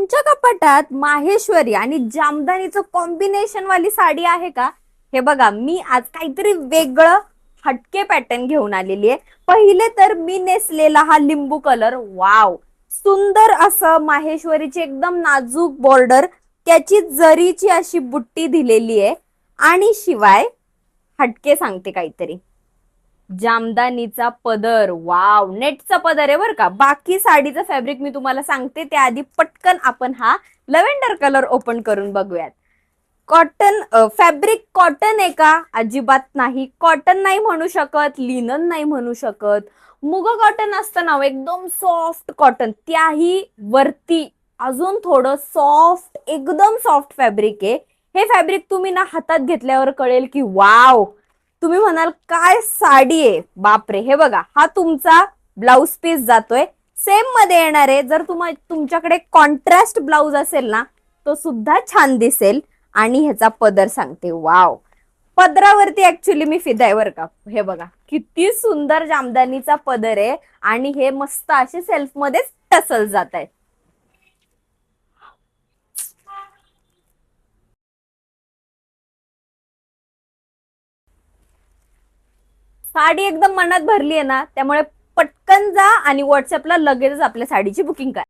तुमच्या कपाटात माहेश्वरी आणि जामदानीचं कॉम्बिनेशन वाली साडी आहे का? हे बघा, मी आज काहीतरी वेगळं हटके पॅटर्न घेऊन आलेली आहे. पहिले तर मी नेसलेला हा लिंबू कलर, वाव, सुंदर असं माहेश्वरीची एकदम नाजूक बॉर्डर, त्याची जरीची अशी बुट्टी दिलेली आहे. आणि शिवाय हटके सांगते काहीतरी, जामदानीचा पदर, वाव, नेटचा पदर आहे बरं का. बाकी साडीचं फॅब्रिक मी तुम्हाला सांगते त्याआधी पटकन आपण हा लव्हेंडर कलर ओपन करून बघूयात. कॉटन फॅब्रिक कॉटन आहे का? अजिबात नाही. कॉटन नाही म्हणू शकत, लिनन नाही म्हणू शकत. मुग कॉटन असतं ना, एकदम सॉफ्ट कॉटन, त्याही वरती अजून थोडं सॉफ्ट, एकदम सॉफ्ट फॅब्रिक आहे. हे फॅब्रिक तुम्ही ना हातात घेतल्यावर कळेल की वाव. तुम्ही म्हणाल काय साडी आहे, बापरे. हे बघा, हा तुमचा ब्लाउज पीस जातोय, सेम मध्ये येणार आहे. जर तुमच्याकडे कॉन्ट्रास्ट ब्लाउज असेल ना, तो सुद्धा छान दिसेल. आणि ह्याचा पदर सांगते, वाव, पदरावरती ऍक्च्युली मी फिदा आहे बरं का. हे बघा किती सुंदर जामदानीचा पदर आहे. आणि हे मस्त असे सेल्फ मध्येच टसल जात आहे. साडी एकदम मनात भरली आहे ना, त्यामुळे पटकन जा आणि व्हॉट्सअपला लगेच आपल्या साडीची बुकिंग करा.